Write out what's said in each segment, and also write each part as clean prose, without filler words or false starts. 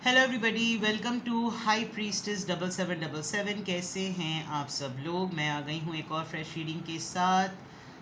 Hello everybody, welcome to high priestess 7777। कैसे हैं आप सब लोग। मैं आ गई हूँ एक और फ्रेश रीडिंग के साथ।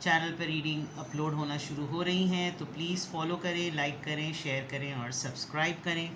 चैनल पर रीडिंग अपलोड होना शुरू हो रही हैं, तो प्लीज़ फॉलो करें, लाइक करें, शेयर करें और सब्सक्राइब करें।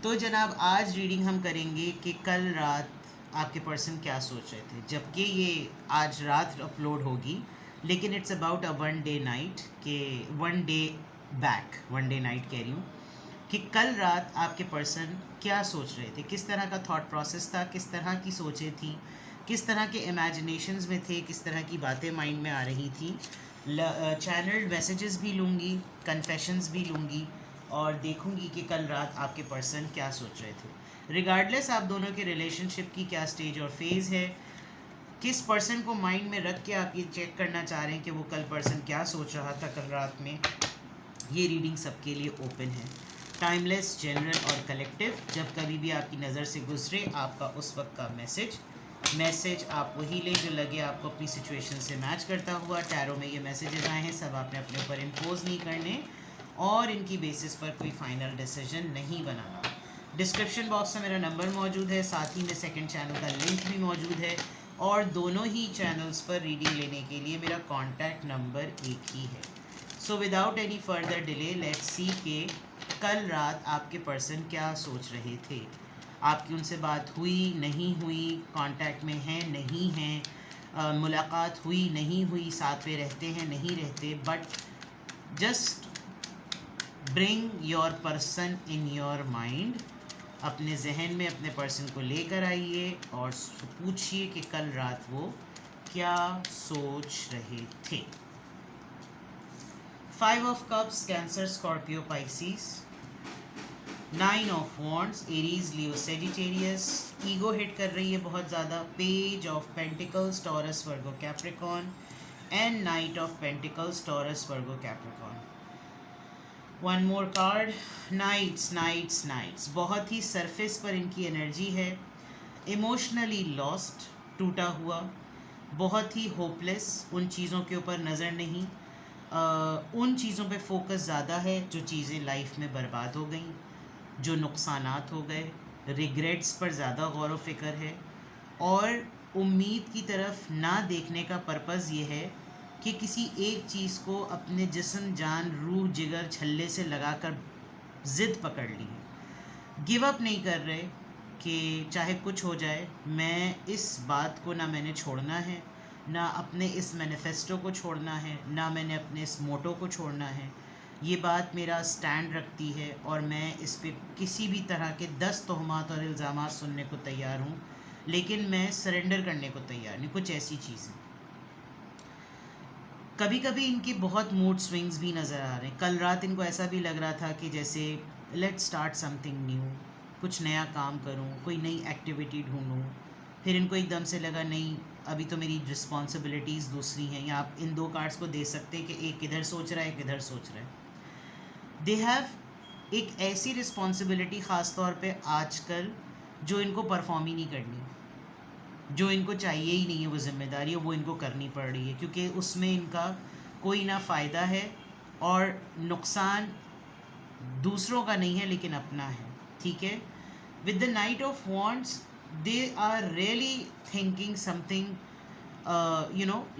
तो जनाब, आज रीडिंग हम करेंगे कि कल रात आपके पर्सन क्या सोच रहे थे, जबकि ये आज रात अपलोड होगी, लेकिन it's about a one day night के one day back, one day night कह रही हूँ कि कल रात आपके पर्सन क्या सोच रहे थे, किस तरह का थॉट प्रोसेस था, किस तरह की सोचें थी, किस तरह के इमेजिनेशंस में थे, किस तरह की बातें माइंड में आ रही थी। चैनल्ड मैसेजेस भी लूँगी, कन्फेशंस भी लूँगी और देखूँगी कि कल रात आपके पर्सन क्या सोच रहे थे। रिगार्डलेस आप दोनों के रिलेशनशिप की क्या स्टेज और फेज़ है, किस पर्सन को माइंड में रख के आप ये चेक करना चाह रहे हैं कि वो कल पर्सन क्या सोच रहा था कल रात में, ये रीडिंग सबके लिए ओपन है। टाइमलेस, जनरल और कलेक्टिव। जब कभी भी आपकी नज़र से गुजरे आपका उस वक्त का मैसेज आप वही लें जो लगे आपको अपनी सिचुएशन से मैच करता हुआ। टैरो में ये मैसेजेस आए हैं, सब आपने अपने ऊपर इम्पोज नहीं करने और इनकी बेसिस पर कोई फाइनल डिसीजन नहीं बनाना। डिस्क्रिप्शन बॉक्स में मेरा नंबर मौजूद है, साथ ही में सेकंड चैनल का लिंक भी मौजूद है और दोनों ही चैनल्स पर रीडिंग लेने के लिए मेरा कॉन्टैक्ट नंबर एक ही है। So without any further delay let's see के कल रात आपके पर्सन क्या सोच रहे थे। आपकी उनसे बात हुई, नहीं हुई, कांटेक्ट में हैं, नहीं हैं, मुलाकात हुई, नहीं हुई, साथ में रहते हैं, नहीं रहते, but just bring your person in your mind. अपने जहन में अपने पर्सन को लेकर आइए और पूछिए कि कल रात वो क्या सोच रहे थे। 5 of cups, Cancer, Scorpio, Pisces. 9 of wands, Aries, Leo, Sagittarius. Ego hit कर रही है बहुत ज़्यादा। Page of pentacles, Taurus, Virgo, Capricorn and knight of pentacles, Taurus, Virgo, Capricorn. One more card, knights. बहुत ही सरफेस पर इनकी एनर्जी है। इमोशनली लॉस्ट, टूटा हुआ, बहुत ही होपलेस, उन चीज़ों के ऊपर नज़र नहीं, उन चीज़ों पे फोकस ज़्यादा है जो चीज़ें लाइफ में बर्बाद हो गई, जो नुकसानात हो गए। रिग्रेट्स पर ज़्यादा गौर व फिक्र है और उम्मीद की तरफ ना देखने का पर्पज़ ये है कि किसी एक चीज़ को अपने जिस्म, जान, रूह, जिगर, छल्ले से लगाकर ज़िद पकड़ ली है। गिव अप नहीं कर रहे कि चाहे कुछ हो जाए, मैं इस बात को ना मैंने छोड़ना है, ना अपने इस मैनिफेस्टो को छोड़ना है, ना मैंने अपने इस मोटो को छोड़ना है। ये बात मेरा स्टैंड रखती है और मैं इस पे किसी भी तरह के 10 तोहमात और इल्ज़ामात सुनने को तैयार हूँ, लेकिन मैं सरेंडर करने को तैयार नहीं। कुछ ऐसी चीज़ें, कभी कभी इनकी बहुत मूड स्विंग्स भी नज़र आ रहे हैं। कल रात इनको ऐसा भी लग रहा था कि जैसे लेट्स स्टार्ट समथिंग न्यू, कुछ नया काम करूं, कोई नई एक्टिविटी ढूंढूं। फिर इनको एकदम से लगा नहीं, अभी तो मेरी रिस्पॉन्सिबिलिटीज़ दूसरी हैं। या आप इन दो कार्ड्स को दे सकते हैं कि एक किधर सोच रहा है, एक किधर सोच रहा है। दे हैव एक ऐसी रिस्पॉन्सिबिलिटी ख़ास तौर पे आजकल जो इनको परफॉर्म ही नहीं करनी, जो इनको चाहिए ही नहीं है, वो जिम्मेदारी वो इनको करनी पड़ रही है, क्योंकि उसमें इनका कोई ना फ़ायदा है और नुकसान दूसरों का नहीं है लेकिन अपना है। ठीक है। With the knight of wands they are really thinking something,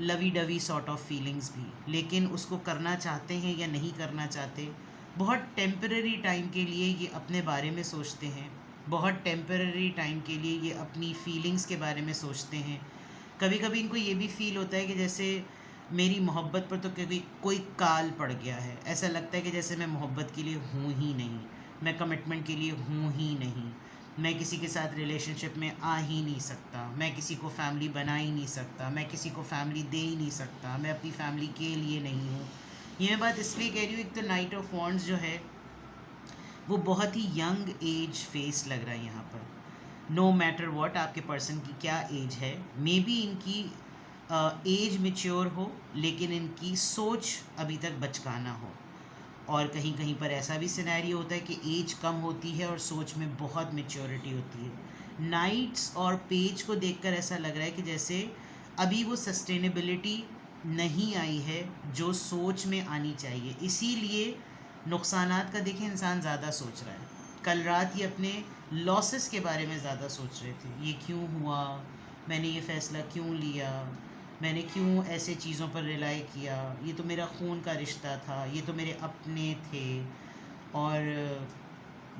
lovey dovey sort of feelings भी, लेकिन उसको करना चाहते हैं या नहीं करना चाहते। बहुत टेम्पररी टाइम के लिए ये अपने बारे में सोचते हैं, बहुत टेम्पररी टाइम के लिए ये अपनी फीलिंग्स के बारे में सोचते हैं। कभी कभी इनको ये भी फील होता है कि जैसे मेरी मोहब्बत पर तो कोई काल पड़ गया है। ऐसा लगता है कि जैसे मैं मोहब्बत के लिए हूँ ही नहीं, मैं कमिटमेंट के लिए हूँ ही नहीं, मैं किसी के साथ रिलेशनशिप में आ ही नहीं सकता, मैं किसी को फैमिली बना ही नहीं सकता, मैं किसी को फैमिली दे ही नहीं सकता, मैं अपनी फैमिली के लिए नहीं हूँ। ये मैं बात इसलिए कह रही हूँ, एक तो नाइट ऑफ वॉन्ड्स जो है वो बहुत ही यंग एज फेस लग रहा है यहाँ पर। नो मैटर वॉट आपके पर्सन की क्या एज है, मे बी इनकी एज मेच्योर हो लेकिन इनकी सोच अभी तक बचकाना हो। और कहीं कहीं पर ऐसा भी सिनेरियो होता है कि एज कम होती है और सोच में बहुत मेच्योरिटी होती है। नाइट्स और पेज को देखकर ऐसा लग रहा है कि जैसे अभी वो सस्टेनेबिलिटी नहीं आई है जो सोच में आनी चाहिए, इसीलिए नुकसानात का देखें इंसान ज़्यादा सोच रहा है। कल रात ये अपने लॉसेस के बारे में ज़्यादा सोच रहे थे। ये क्यों हुआ, मैंने ये फ़ैसला क्यों लिया, मैंने क्यों ऐसे चीज़ों पर रिलाई किया, ये तो मेरा खून का रिश्ता था, ये तो मेरे अपने थे, और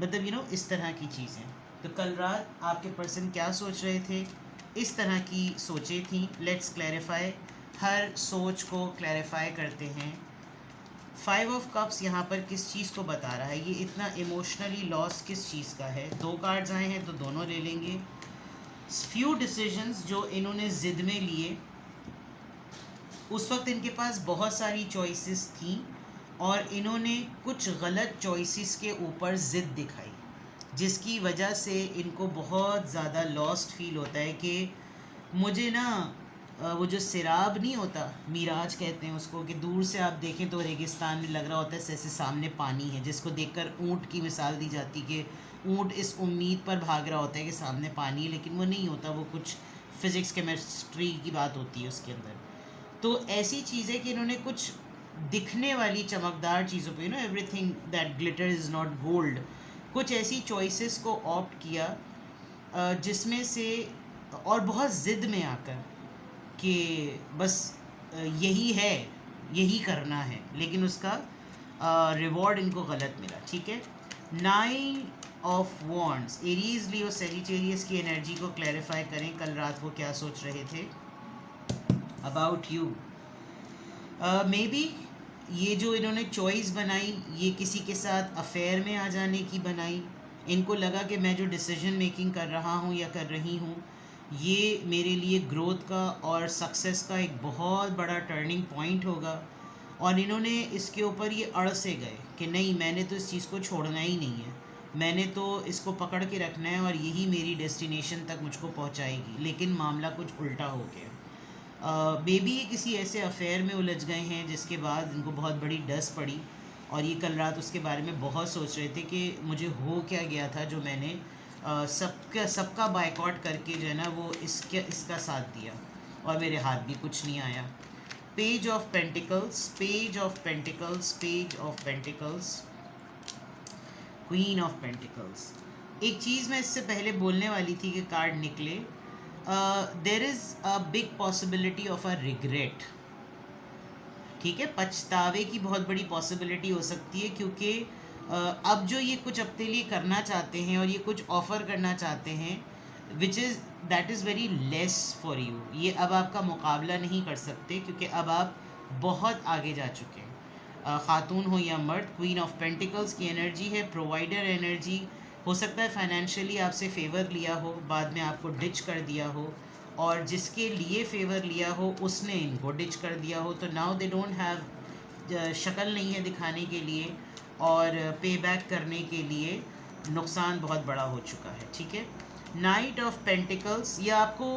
मतलब इस तरह की चीज़ें। तो कल रात आपके पर्सन क्या सोच रहे थे, इस तरह की सोचें थी। लेट्स क्लैरिफाई, हर सोच को क्लैरिफाई करते हैं। 5 ऑफ कप्स यहाँ पर किस चीज़ को बता रहा है, ये इतना इमोशनली लॉस किस चीज़ का है। 2 कार्ड्स आए हैं तो दोनों ले लेंगे। फ्यू डिसीजंस जो इन्होंने ज़िद में लिए, उस वक्त इनके पास बहुत सारी चॉइसेस थी और इन्होंने कुछ गलत चॉइसेस के ऊपर ज़िद दिखाई, जिसकी वजह से इनको बहुत ज़्यादा लॉस्ट फील होता है कि मुझे ना वो जो सिराब नहीं होता, मिराज कहते हैं उसको, कि दूर से आप देखें तो रेगिस्तान में लग रहा होता है जैसे सामने पानी है, जिसको देखकर ऊँट की मिसाल दी जाती कि ऊँट इस उम्मीद पर भाग रहा होता है कि सामने पानी है, लेकिन वो नहीं होता, वो कुछ फिज़िक्स केमिस्ट्री की बात होती है उसके अंदर। तो ऐसी चीज़ें कि इन्होंने कुछ दिखने वाली चमकदार चीज़ों पे, everything that glitter is not gold, कुछ ऐसी चॉइसेस को ऑप्ट किया जिसमें से, और बहुत ज़िद में आकर कि बस यही है, यही करना है, लेकिन उसका रिवॉर्ड इनको गलत मिला। ठीक है, 9 of wands, Aries Leo Sagittarius की एनर्जी को क्लैरिफाई करें। कल रात वो क्या सोच रहे थे अबाउट यू। मे बी ये जो इन्होंने चॉइस बनाई, ये किसी के साथ अफेयर में आ जाने की बनाई। इनको लगा कि मैं जो डिसीजन मेकिंग कर रहा हूँ या कर रही हूँ, ये मेरे लिए ग्रोथ का और सक्सेस का एक बहुत बड़ा टर्निंग पॉइंट होगा, और इन्होंने इसके ऊपर ये अड़ से गए कि नहीं, मैंने तो इस चीज़ को छोड़ना ही नहीं है, मैंने तो इसको पकड़ के रखना है और यही मेरी डेस्टिनेशन तक मुझको पहुंचाएगी। लेकिन मामला कुछ उल्टा हो गया। बेबी ये किसी ऐसे अफेयर में उलझ गए हैं जिसके बाद इनको बहुत बड़ी डस पड़ी, और ये कल रात उसके बारे में बहुत सोच रहे थे कि मुझे हो क्या गया था जो मैंने सबका बायकॉट करके जो है ना वो इसका साथ दिया और मेरे हाथ भी कुछ नहीं आया। Page of pentacles, page of pentacles, page of pentacles, queen of pentacles. एक चीज़ मैं इससे पहले बोलने वाली थी कि कार्ड निकले, there is a big possibility of a regret. ठीक है, पछतावे की बहुत बड़ी पॉसिबिलिटी हो सकती है, क्योंकि अब जो ये कुछ अपने लिए करना चाहते हैं और ये कुछ ऑफ़र करना चाहते हैं, that is very less for you. ये अब आपका मुकाबला नहीं कर सकते, क्योंकि अब आप बहुत आगे जा चुके हैं। ख़ातून हो या मर्द, क्वीन ऑफ पेंटिकल्स की एनर्जी है, प्रोवाइडर एनर्जी। हो सकता है फाइनेंशियली आपसे फेवर लिया हो, बाद में आपको डिच कर दिया हो, और जिसके लिए फेवर लिया हो उसने इनको डिच कर दिया हो। तो नाउ दे डोंट हैव, शक्ल नहीं है दिखाने के लिए और पे बैक करने के लिए, नुकसान बहुत बड़ा हो चुका है। ठीक है, नाइट ऑफ पेंटिकल्स, ये आपको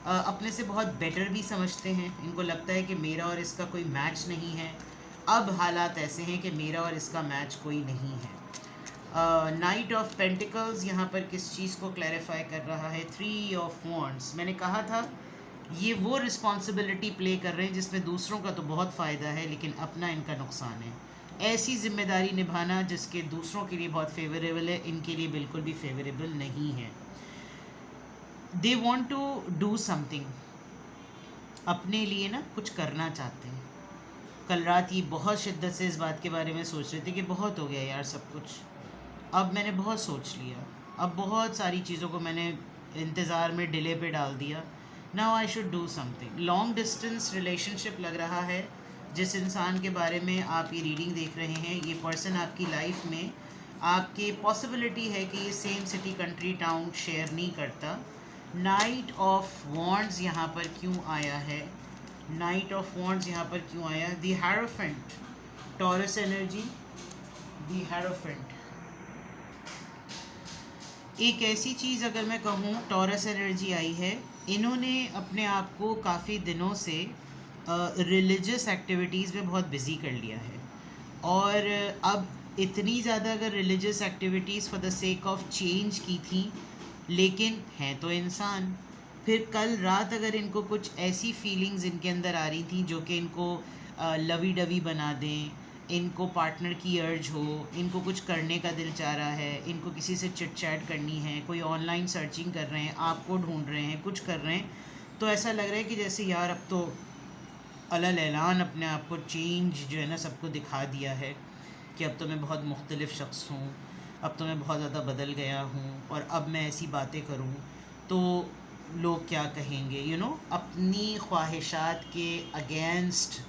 अपने से बहुत बेटर भी समझते हैं। इनको लगता है कि मेरा और इसका कोई मैच नहीं है। अब हालात ऐसे हैं कि मेरा और इसका मैच कोई नहीं है। नाइट ऑफ पेंटिकल्स यहाँ पर किस चीज़ को क्लैरिफाई कर रहा है? 3 ऑफ वॉन्ड्स। मैंने कहा था ये वो रिस्पॉन्सिबिलिटी प्ले कर रहे हैं जिसमें दूसरों का तो बहुत फ़ायदा है लेकिन अपना इनका नुकसान है। ऐसी जिम्मेदारी निभाना जिसके दूसरों के लिए बहुत फेवरेबल है, इनके लिए बिल्कुल भी फेवरेबल नहीं है। They want to do something, अपने लिए ना कुछ करना चाहते हैं। कल रात ये बहुत शिद्दत से इस बात के बारे में सोच रहे थे कि बहुत हो गया यार सब कुछ, अब मैंने बहुत सोच लिया, अब बहुत सारी चीज़ों को मैंने इंतज़ार में डिले पे डाल दिया, now I should do something. Long distance relationship लग रहा है। जिस इंसान के बारे में आप ये रीडिंग देख रहे हैं, ये पर्सन आपकी लाइफ में आपके पॉसिबिलिटी है कि ये same city, country, town share नहीं करता। नाइट ऑफ वॉन्ड्स यहाँ पर क्यों आया है? नाइट ऑफ वॉन्ड्स यहाँ पर क्यों आया? The hierophant, taurus energy, the hierophant. एक ऐसी चीज़ अगर मैं कहूँ, टॉरस एनर्जी आई है, इन्होंने अपने आप को काफ़ी दिनों से रिलीजियस एक्टिविटीज़ में बहुत बिज़ी कर लिया है, और अब इतनी ज़्यादा अगर religious activities for the sake of change की थी, लेकिन हैं तो इंसान। फिर कल रात अगर इनको कुछ ऐसी फीलिंग्स इनके अंदर आ रही थी जो कि इनको लवी डवी बना दें, इनको पार्टनर की अर्ज हो, इनको कुछ करने का दिल चाह रहा है, इनको किसी से चिट चैट करनी है, कोई ऑनलाइन सर्चिंग कर रहे हैं, आपको ढूंढ रहे हैं, कुछ कर रहे हैं, तो ऐसा लग रहा है कि जैसे यार अब तो अलल ऐलान अपने आप को चेंज जो है ना सबको दिखा दिया है कि अब तो मैं बहुत मुख्तलिफ़ शख्स हूँ, अब तो मैं बहुत ज़्यादा बदल गया हूँ, और अब मैं ऐसी बातें करूँ तो लोग क्या कहेंगे, अपनी ख्वाहिशात के अगेंस्ट,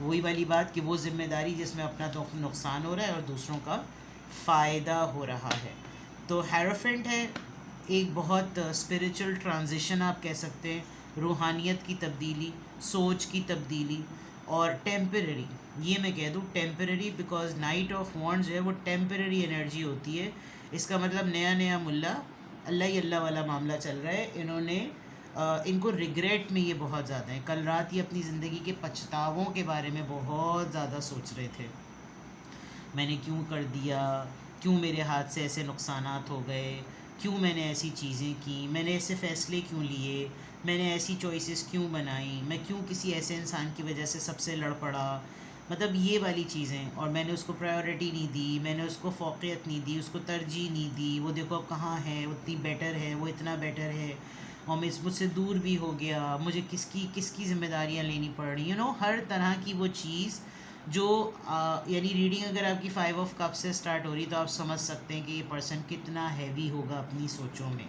वही वाली बात कि वो ज़िम्मेदारी जिसमें अपना तो नुकसान हो रहा है और दूसरों का फ़ायदा हो रहा है। तो हेरोफेंट है एक बहुत स्पिरिचुअल ट्रांजिशन आप कह सकते हैं, रूहानियत की तब्दीली, सोच की तब्दीली, और टेम्पररी, ये मैं कह दूँ temporary, because night of wands जो है वो टेम्पररी एनर्जी होती है। इसका मतलब नया नया मुल्ला अल्लाह ही अल्लाह वाला मामला चल रहा है। इन्होंने इनको रिग्रेट में ये बहुत ज़्यादा है। कल रात ये अपनी ज़िंदगी के पछतावों के बारे में बहुत ज़्यादा सोच रहे थे, मैंने क्यों कर दिया, क्यों मेरे हाथ से ऐसे नुकसानात हो गए, क्यों मैंने ऐसी चीज़ें की, मैंने ऐसे फ़ैसले क्यों लिए, मैंने ऐसी चॉइसेस क्यों बनाई, मैं क्यों किसी ऐसे इंसान की वजह से सबसे लड़ पड़ा, मतलब ये वाली चीज़ें। और मैंने उसको प्रायोरिटी नहीं दी, मैंने उसको फ़ौक़ियत नहीं दी, उसको तरजीह नहीं दी, वो देखो अब कहाँ है, उतनी बेटर है, वो इतना बेटर है, और मैं मुझसे दूर भी हो गया, मुझे किसकी ज़िम्मेदारियाँ लेनी पड़ रही, हर तरह की वो चीज़ जो यानी रीडिंग अगर आपकी 5 ऑफ कप से स्टार्ट हो रही तो आप समझ सकते हैं कि ये पर्सन कितना हैवी होगा अपनी सोचों में।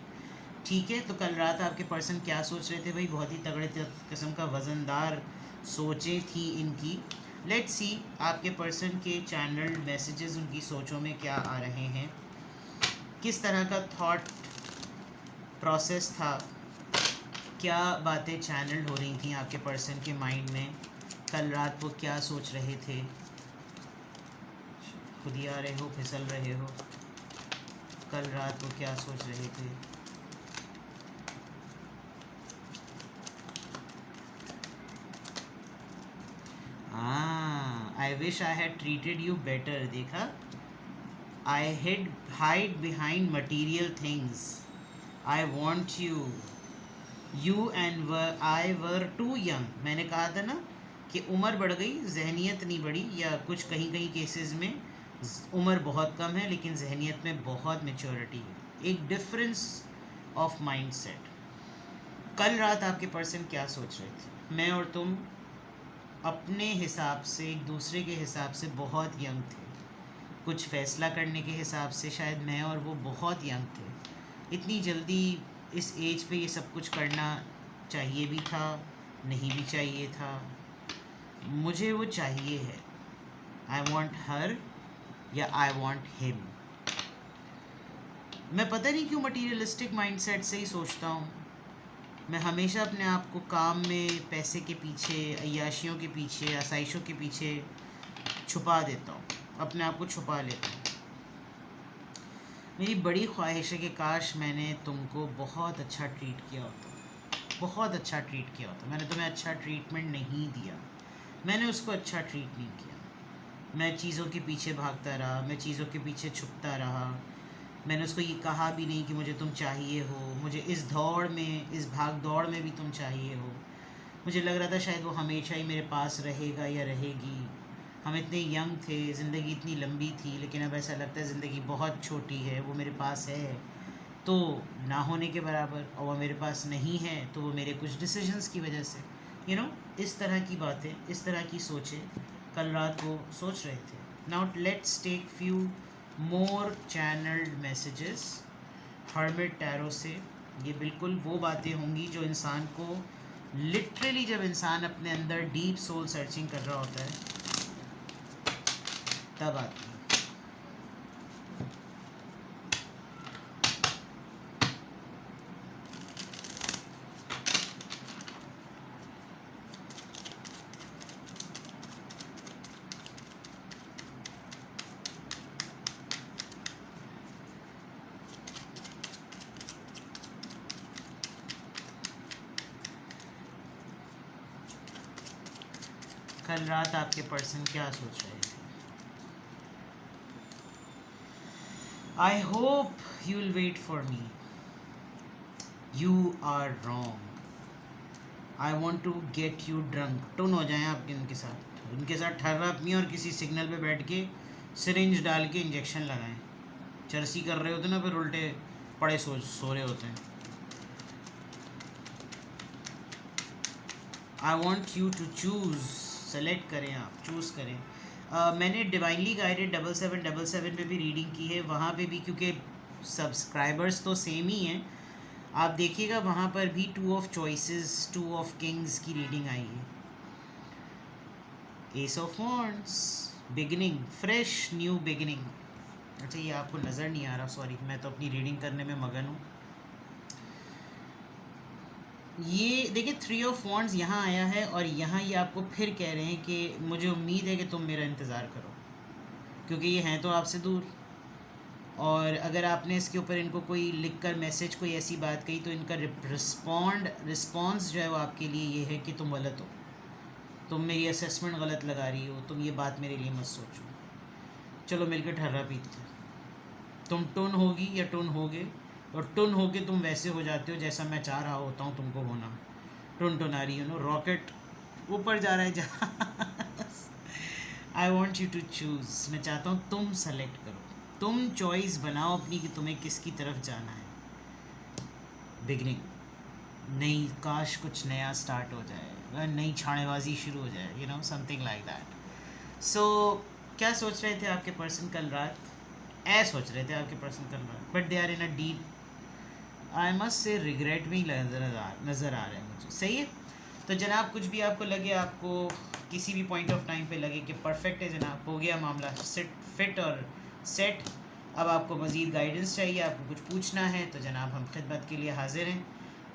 ठीक है, तो कल रात आपके पर्सन क्या सोच रहे थे भाई, बहुत ही तगड़े किस्म का वज़नदार सोचें थी इनकी। लेट्स सी आपके पर्सन के चैनल्ड मैसेजेस उनकी सोचों में क्या आ रहे हैं, किस तरह का थॉट प्रोसेस था, क्या बातें चैनल्ड हो रही थी आपके पर्सन के माइंड में, कल रात वो क्या सोच रहे थे। खुद ही आ रहे हो, फिसल रहे हो, कल रात वो क्या सोच रहे थे। I wish I had treated you better. देखा, I hide behind material things, I want you and I were too young. मैंने कहा था ना कि उम्र बढ़ गई, जहनियत नहीं बढ़ी, या कुछ कहीं कहीं केसेस में उम्र बहुत कम है लेकिन जहनियत में बहुत मेच्योरिटी है, एक डिफरेंस ऑफ माइंडसेट। कल रात आपके पर्सन क्या सोच रहे थे, मैं और तुम अपने हिसाब से, एक दूसरे के हिसाब से बहुत यंग थे, कुछ फ़ैसला करने के हिसाब से शायद मैं और वो बहुत यंग थे। इतनी जल्दी इस एज पे ये सब कुछ करना चाहिए भी था, नहीं भी चाहिए था। मुझे वो चाहिए है, आई वॉन्ट हर या आई वॉन्ट हिम। मैं पता नहीं क्यों मटीरियलिस्टिक माइंडसेट से ही सोचता हूँ। मैं हमेशा अपने आप को काम में, पैसे के पीछे, अय्याशियों के पीछे, आसाइशों के पीछे छुपा देता हूँ, अपने आप को छुपा लेता हूँ। मेरी बड़ी ख्वाहिश है कि काश मैंने तुमको बहुत अच्छा ट्रीट किया होता, बहुत अच्छा ट्रीट किया होता। मैंने तुम्हें अच्छा ट्रीटमेंट नहीं दिया, मैंने उसको अच्छा ट्रीट नहीं किया। मैं चीज़ों के पीछे भागता रहा, मैं चीज़ों के पीछे छुपता रहा, मैंने उसको ये कहा भी नहीं कि मुझे तुम चाहिए हो, मुझे इस दौड़ में, इस भाग दौड़ में भी तुम चाहिए हो। मुझे लग रहा था शायद वो हमेशा ही मेरे पास रहेगा या रहेगी। हम इतने यंग थे, ज़िंदगी इतनी लंबी थी, लेकिन अब ऐसा लगता है ज़िंदगी बहुत छोटी है। वो मेरे पास है तो ना होने के बराबर, और वो मेरे पास नहीं है तो वो मेरे कुछ डिसीजंस की वजह से, इस तरह की बातें, इस तरह की सोचें कल रात वो सोच रहे थे। Now let's take few more channelled messages hermit tarot से। ये बिल्कुल वो बातें होंगी जो इंसान को लिटरली, जब इंसान अपने अंदर डीप सोल सर्चिंग कर रहा होता है तब आती है। कल रात आपके पर्सन क्या सोच रहे थे। I hope you will wait for me, you are wrong, I want to get you drunk. Tone हो जाए आपके उनके साथ, उनके साथ ठर्रा पिए और किसी सिग्नल पे बैठ के सिरिंज डाल के इंजेक्शन लगाएं। चरसी कर रहे होते ना, फिर उल्टे पड़े सो रहे होते हैं। I want you to choose, select करें, आप चूज़ करें। मैंने डिवाइनली गाइडेड 7777 पे भी रीडिंग की है, वहाँ पे भी क्योंकि सब्सक्राइबर्स तो सेम ही हैं, आप देखिएगा वहाँ पर भी 2 ऑफ चॉइसेस 2 ऑफ किंग्स की रीडिंग आई है। S of wands, beginning, fresh new beginning. अच्छा ये आपको नज़र नहीं आ रहा, सॉरी, मैं तो अपनी रीडिंग करने में मगन हूँ। ये देखिए 3 ऑफ वॉन्ड्स यहाँ आया है और यहाँ ये आपको फिर कह रहे हैं कि मुझे उम्मीद है कि तुम मेरा इंतज़ार करो, क्योंकि ये हैं तो आपसे दूर, और अगर आपने इसके ऊपर इनको कोई लिख कर मैसेज कोई ऐसी बात कही तो इनका रिस्पॉन्स जो है वो आपके लिए ये है कि तुम गलत हो, तुम मेरी असेसमेंट गलत लगा रही हो, तुम ये बात मेरे लिए मत सोचो, चलो मिलकर ठर्रा पीते हैं। तुम टुन होगी या टुन होगे, और टुन होके तुम वैसे हो जाते हो जैसा मैं चाह रहा होता हूँ तुमको होना। टुन टुनारी, यू नो, रॉकेट ऊपर जा रहा है जहाँ। I want you to choose, मैं चाहता हूँ तुम सेलेक्ट करो, तुम चॉइस बनाओ अपनी कि तुम्हें किसकी तरफ जाना है। बिगनिंग, नई, काश कुछ नया स्टार्ट हो जाए, नई छाड़ेबाजी शुरू हो जाए, you know, something like that. So क्या सोच रहे थे आपके पर्सन कल रात? सोच रहे थे आपके पर्सन कल रात, but they are in a deep, I must say regret भी नज़र आ रहे हैं मुझे। सही है, तो जनाब कुछ भी आपको लगे, आपको किसी भी पॉइंट ऑफ टाइम पे लगे कि परफेक्ट है जनाब, हो गया मामला फिट और सेट, अब आपको मज़ीद गाइडेंस चाहिए, आपको कुछ पूछना है, तो जनाब हम खिदमत के लिए हाजिर हैं।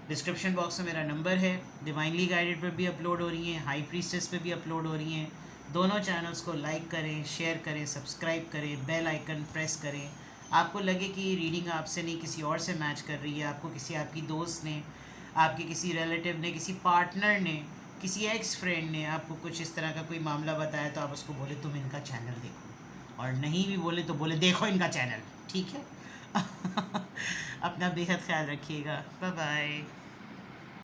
डिस्क्रिप्शन बॉक्स में मेरा नंबर है, डिवाइनली गाइडेड पर भी अपलोड हो रही हैं, हाई प्रीस्टेस पे भी अपलोड हो रही हैं। दोनों चैनल्स को लाइक करें, शेयर करें, सब्सक्राइब करें, बेल आइकन प्रेस करें। आपको लगे कि ये रीडिंग आपसे नहीं किसी और से मैच कर रही है, आपको किसी आपकी दोस्त ने, आपके किसी रिलेटिव ने, किसी पार्टनर ने, किसी एक्स फ्रेंड ने आपको कुछ इस तरह का कोई मामला बताया, तो आप उसको बोले तुम इनका चैनल देखो, और नहीं भी बोले तो बोले देखो इनका चैनल, ठीक है। अपना बेहद ख्याल रखिएगा, बाय बाय।